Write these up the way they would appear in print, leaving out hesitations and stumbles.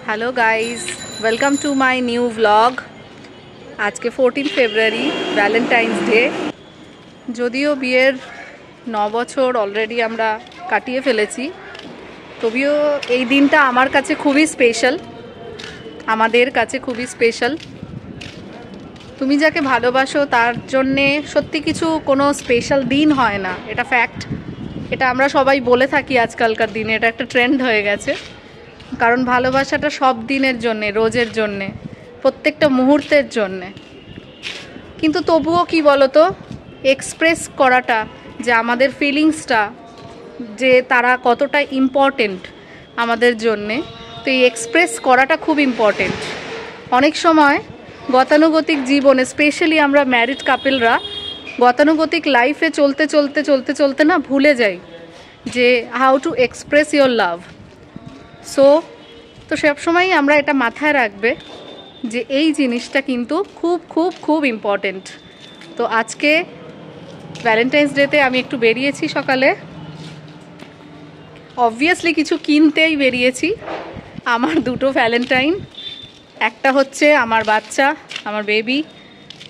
Hello guys, welcome to my new vlog. आज के 14 ফেব্রুয়ারি Valentine's day. যদিও বিয়ের 9 বছর অলরেডি আমরা কাটিয়ে ফেলেছি, তবেও এই দিনটা আমার কাছে খুবই স্পেশাল, আমাদের কাছে খুবই স্পেশাল। তুমি যাকে ভালোবাসো তার জন্যে সত্যি কিছু কোনো স্পেশাল দিন হয় না, এটা ফ্যাক্ট। এটা আমরা সবাই বলে থাকি আজকালকার দিনে, এটা একটা ট্রেন্ড হয়ে গেছে। কারণ ভালোবাসাটা সব দিনের জন্যে, রোজের জন্যে, প্রত্যেকটা মুহূর্তের জন্যে। কিন্তু তবুও কি বলতো, এক্সপ্রেস করাটা যে আমাদের ফিলিংসটা যে তারা কতটা ইম্পর্টেন্ট আমাদের জন্যে, তো এই এক্সপ্রেস করাটা খুব ইম্পর্টেন্ট। অনেক সময় গতানুগতিক জীবনে, স্পেশালি আমরা ম্যারিড কাপলরা গতানুগতিক লাইফে চলতে চলতে চলতে চলতে না ভুলে যাই যে how to express your love. তো সবসময়ই আমরা এটা মাথায় রাখবে যে এই জিনিসটা কিন্তু খুব খুব খুব ইম্পর্টেন্ট। তো আজকে ভ্যালেন্টাইন্স ডেতে আমি একটু বেরিয়েছি সকালে, অবভিয়াসলি কিছু কিনতেই বেরিয়েছি। আমার দুটো ভ্যালেন্টাইন, একটা হচ্ছে আমার বাচ্চা, আমার বেবি,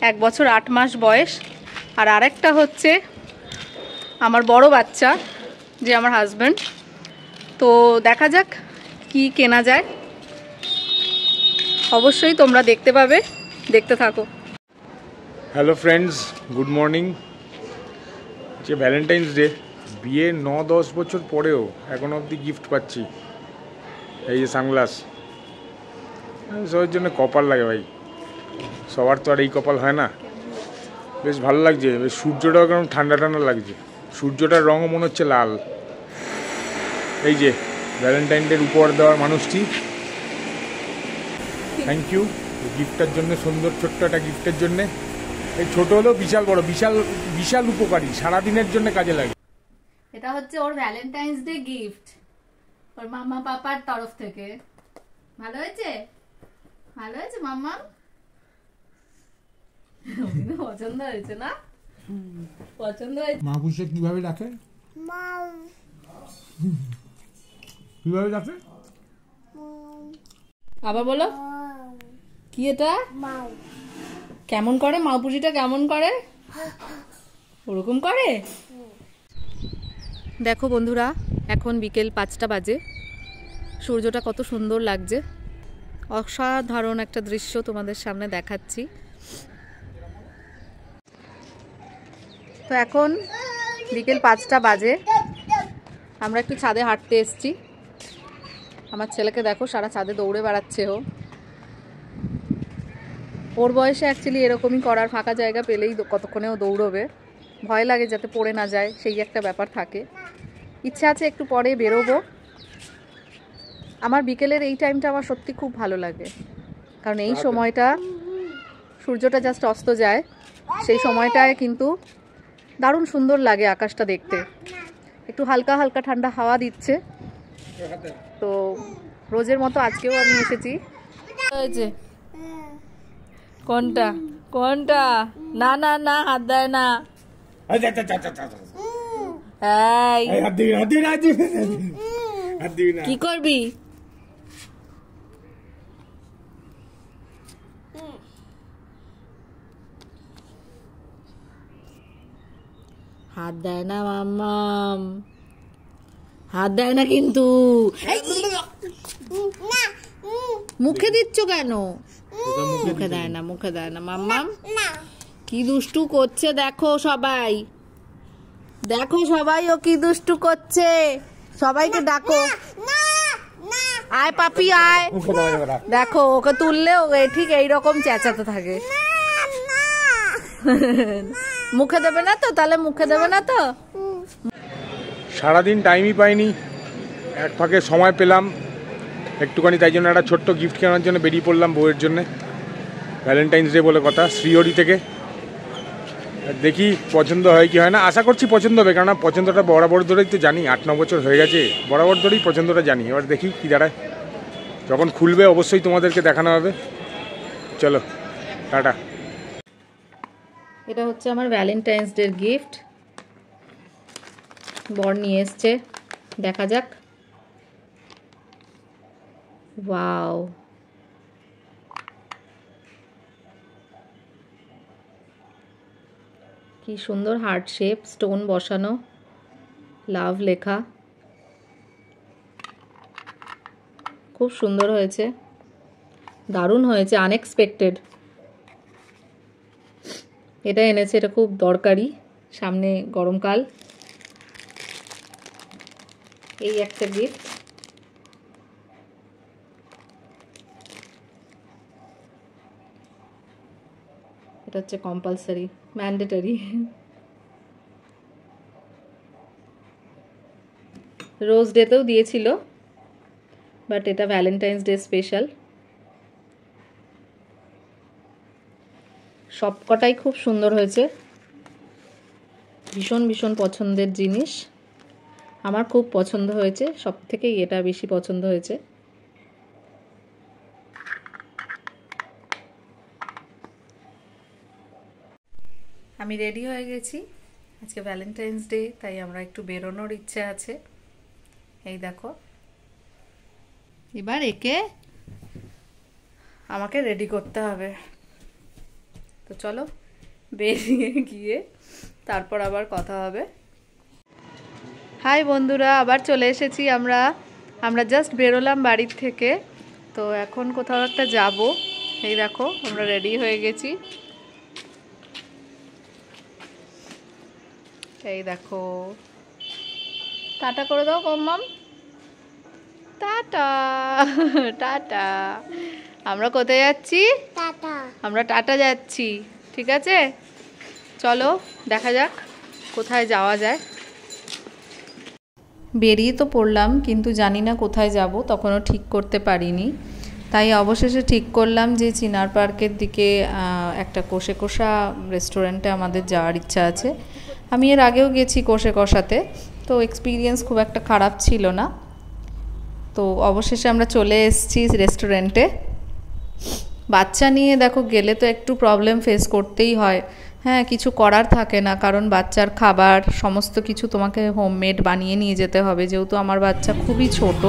1 বছর 8 মাস বয়স, আর আরেকটা হচ্ছে আমার বড় বাচ্চা যে আমার হাজব্যান্ড। তো দেখা যাক কি কেনা যায়, অবশ্যই তোমরা দেখতে পাবে, দেখতে থাকো। Hello friends, good morning. যে ভ্যালেন্টাইন্স ডে, বিয়ে 9-10 বছর পরেও এখন অবধি গিফট পাচ্ছি। এই যে সানগ্লাস, সবার জন্য কপাল লাগে ভাই, সবার তো আর এই কপাল হয় না। বেশ ভালো লাগছে, বেশ সূর্যটাও কেমন ঠান্ডা ঠান্ডা লাগছে, সূর্যটার রঙও মনে হচ্ছে লাল। এই যে ভ্যালেন্টাইন ডের উপহার দেওয়ার মানুষটি, থ্যাংক ইউ গিফটটার জন্য, সুন্দর ছোট্ট একটা গিফটের জন্যে। এই ছোট হলেও বিশাল বড়, বিশাল বিশাল উপকারী, সারাদিনের জন্য কাজে লাগে। এটা হচ্ছে ওর ভ্যালেন্টাইন্স ডে গিফট, ওর মাম্মা পাপার তরফ থেকে। ভালো হয়েছে? ভালো হয়েছে মাম্মা? পছন্দ হয়েছে না? পছন্দ হয়েছে। মা পুষে কিভাবে রাখে, কিভাবে রাখে আবার বলো কি এটা কেমন করে, মাপুষিটা কেমন করে? ওরকম করে। দেখো বন্ধুরা, এখন বিকেল 5টা বাজে, সূর্যটা কত সুন্দর লাগছে, অসাধারণ একটা দৃশ্য তোমাদের সামনে দেখাচ্ছি। তো এখন বিকেল 5টা বাজে, আমরা একটু ছাদে হাঁটতে এসেছি। আমার ছেলেকে দেখো, সারা ছাদে দৌড়ে বেড়াচ্ছে ও। ওর বয়সে অ্যাকচুয়ালি এরকমই করার, ফাঁকা জায়গা পেলেই কতক্ষণেও দৌড়বে, ভয় লাগে যাতে পড়ে না যায়, সেই একটা ব্যাপার থাকে। ইচ্ছা আছে একটু পরে বেরোবো। আমার বিকেলের এই টাইমটা আমার সত্যি খুব ভালো লাগে, কারণ এই সময়টা সূর্যটা জাস্ট অস্ত যায়, সেই সময়টায় কিন্তু দারুণ সুন্দর লাগে আকাশটা দেখতে। একটু হালকা হালকা ঠান্ডা হাওয়া দিচ্ছে। তো রোজের মতো আজকেও আমি এসেছি। কোনটা কোনটা? না না না, হাত দেয় না। কি করবি? হাত দেয় না মাম্মাম, হাত দেয় না কিন্তু। মুখে দিচ্ছ কেন? মুখে দেয় না, মুখে দেয় না মাম্মাম। কি দুষ্টু করছে দেখো সবাই, দেখো সবাই ও কি দুষ্টু করছে। সবাইকে ডাকো, আয় পাপি আয়। দেখো ওকে তুললে ও ঠিক এইরকম চেঁচাতে থাকে। মুখে দেবে না তো? তাহলে মুখে দেবে না তো? সারাদিন টাইমই পাইনি, এক ফাঁকে সময় পেলাম একটুখানি, তাই জন্য একটা ছোট্ট গিফট কেনার জন্য বেরিয়ে পড়লাম বউয়ের জন্যে। ভ্যালেন্টাইন্স ডে বলে কথা, শ্রীহরি থেকে। দেখি পছন্দ হয় কি হয় না, আশা করছি পছন্দ হবে, কেননা পছন্দটা বরাবর ধরেই তো জানি, 8-9 বছর হয়ে গেছে, বরাবর ধরেই পছন্দটা জানি। এবার দেখি কি দাঁড়ায়, যখন খুলবে অবশ্যই তোমাদেরকে দেখানো হবে। চলো টাটা। এটা হচ্ছে আমার ভ্যালেন্টাইন্স ডের গিফট, বর নিয়ে এসছে, দেখা যাক। ওয়াও, কি সুন্দর হার্ট শেপ, স্টোন বসানো, লাভ লেখা, খুব সুন্দর হয়েছে, দারুণ হয়েছে, আনএক্সপেক্টেড। এটা এনেছে, এটা খুব দরকারি, সামনে গরমকাল। এই একটা গিফট। এটা হচ্ছে কম্পালসারি, ম্যান্ডেটরি। রোজ ডেতেও দিয়েছিল, বাট এটা ভ্যালেন্টাইন্স ডে স্পেশাল। সবকটাই খুব সুন্দর হয়েছে, ভীষণ ভীষণ পছন্দের জিনিস। আমার খুব পছন্দ হয়েছে, সব থেকেই এটা বেশি পছন্দ হয়েছে। আমি রেডি হয়ে গেছি, আজকে ভ্যালেন্টাইন্স ডে, তাই আমরা একটু বেরোনোর ইচ্ছে আছে। এই দেখো, এবার একে আমাকে রেডি করতে হবে। তো চলো বেরিয়ে গিয়ে তারপর আবার কথা হবে। হাই বন্ধুরা, আবার চলে এসেছি আমরা জাস্ট বেরোলাম বাড়ির থেকে, তো এখন কোথাও একটা যাব। এই দেখো আমরা রেডি হয়ে গেছি। এই দেখো, টাটা করে দাও কম্মাম, টাটা। টাটা। আমরা কোথায় যাচ্ছি? টাটা। আমরা টাটা যাচ্ছি, ঠিক আছে। চলো দেখা যাক কোথায় যাওয়া যায়। বেরিয়ে তো পড়লাম, কিন্তু জানি না কোথায় যাব, তখনও ঠিক করতে পারিনি। তাই অবশেষে ঠিক করলাম যে চিনার পার্কের দিকে একটা কোষে কষা রেস্টুরেন্টে আমাদের যাওয়ার ইচ্ছা আছে। আমি এর আগেও গেছি কোষে কষাতে, তো এক্সপিরিয়েন্স খুব একটা খারাপ ছিল না। তো অবশেষে আমরা চলে এসেছি রেস্টুরেন্টে। বাচ্চা নিয়ে দেখো গেলে তো একটু প্রবলেম ফেস করতেই হয়, হ্যাঁ, কিছু করার থাকে না, কারণ বাচ্চার খাবার সমস্ত কিছু তোমাকে হোমমেড বানিয়ে নিয়ে যেতে হবে, যেহেতু আমার বাচ্চা খুবই ছোট।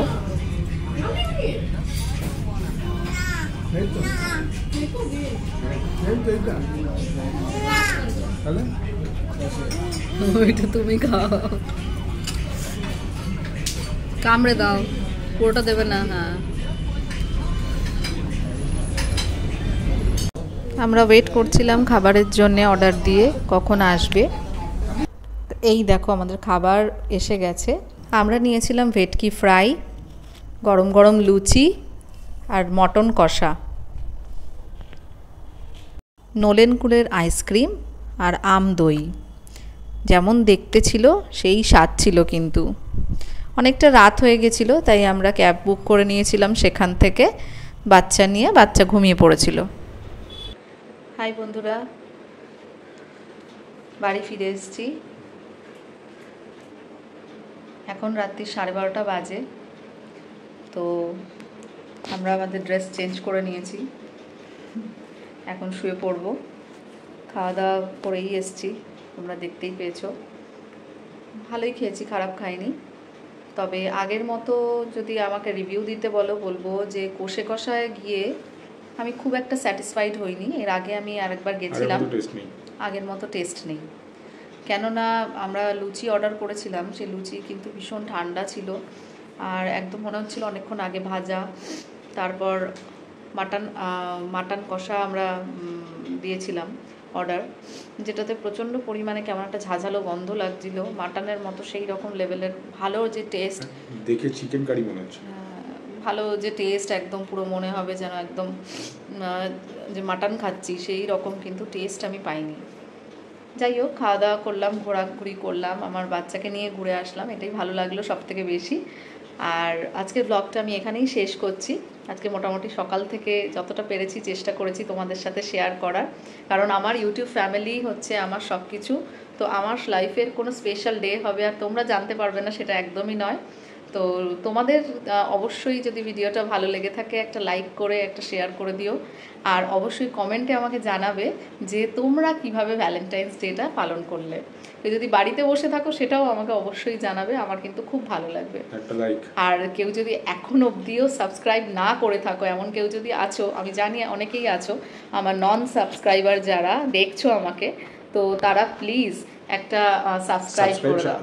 ওইটা তুমি খাও, কামড়ে দাও, পুরোটা দেবে না। হ্যাঁ, আমরা ওয়েট করছিলাম খাবারের জন্য, অর্ডার দিয়ে কখন আসবে। এই দেখো আমাদের খাবার এসে গেছে। আমরা নিয়েছিলাম ভেটকি ফ্রাই, গরম গরম লুচি আর মটন কষা, নলেন গুড়ের আইসক্রিম আর আম দই। যেমন দেখতে ছিল সেই স্বাদ ছিল, কিন্তু অনেকটা রাত হয়ে গেছিলো, তাই আমরা ক্যাব বুক করে নিয়েছিলাম সেখান থেকে। বাচ্চা নিয়ে, বাচ্চা ঘুমিয়ে পড়েছিল। হাই বন্ধুরা, বাড়ি ফিরে এসেছি। এখন রাত্রি 12:30 বাজে। তো আমরা আমাদের ড্রেস চেঞ্জ করে নিয়েছি, এখন শুয়ে পড়ব। খাওয়া দাওয়া করেই এসেছি, তোমরা দেখতেই পেয়েছো। ভালোই খেয়েছি, খারাপ খাইনি। তবে আগের মতো যদি আমাকে রিভিউ দিতে বলবো যে কোষে কষায় গিয়ে আমি খুব একটা স্যাটিসফাইড হইনি। এর আগে আমি আরেকবার গেছিলাম, আগের মতো টেস্ট নেই। কেননা আমরা লুচি অর্ডার করেছিলাম, সেই লুচি কিন্তু ভীষণ ঠান্ডা ছিল, আর একদম মনে হচ্ছিল অনেকক্ষণ আগে ভাজা। তারপর মাটন কষা আমরা দিয়েছিলাম অর্ডার, যেটাতে প্রচণ্ড পরিমাণে কেমন একটা ঝাঁঝালো গন্ধ লাগছিল, মাটনের মতো সেই রকম লেভেলের ভালো যে টেস্ট, দেখে চিকেন কারি মনে হচ্ছে, ভালো যে টেস্ট, একদম পুরো মনে হবে যেন একদম যে মাটন খাচ্ছি সেই রকম কিন্তু টেস্ট আমি পাইনি। যাই হোক, খাওয়া দাওয়া করলাম, ঘোরাঘুরি করলাম, আমার বাচ্চাকে নিয়ে ঘুরে আসলাম, এটাই ভালো লাগলো সব থেকে বেশি। আর আজকের ব্লগটা আমি এখানেই শেষ করছি। আজকে মোটামুটি সকাল থেকে যতটা পেরেছি চেষ্টা করেছি তোমাদের সাথে শেয়ার করার, কারণ আমার ইউটিউব ফ্যামিলি হচ্ছে আমার সব কিছু। তো আমার লাইফের কোনো স্পেশাল ডে হবে আর তোমরা জানতে পারবে না, সেটা একদমই নয়। তো তোমাদের অবশ্যই যদি ভিডিওটা ভালো লেগে থাকে একটা লাইক করে একটা শেয়ার করে দিও, আর অবশ্যই কমেন্টে আমাকে জানাবে যে তোমরা কিভাবে ভ্যালেন্টাইন্স ডেটা পালন করলে। কেউ যদি বাড়িতে বসে থাকো সেটাও আমাকে অবশ্যই জানাবে, আমার কিন্তু খুব ভালো লাগবে। একটা লাইক। আর কেউ যদি এখন অবধিও সাবস্ক্রাইব না করে থাকো, এমন কেউ যদি আছো, আমি জানি অনেকেই আছো আমার নন সাবস্ক্রাইবার যারা দেখছো আমাকে, তো তারা প্লিজ একটা সাবস্ক্রাইব করে দাও,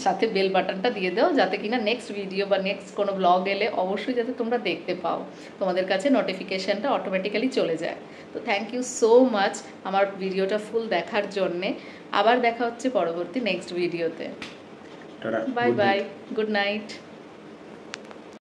সাথে বেল বাটনটা দিয়ে দাও, যাতে কিনা নেক্সট ভিডিও বা নেক্সট কোনো ব্লগ এলে অবশ্যই যাতে তোমরা দেখতে পাও, তোমাদের কাছে নোটিফিকেশনটা অটোমেটিক্যালি চলে যায়। তো থ্যাংক ইউ সো মাচ আমার ভিডিওটা ফুল দেখার জন্যে। আবার দেখা হচ্ছে পরবর্তী নেক্সট ভিডিওতে। Bye bye, good night.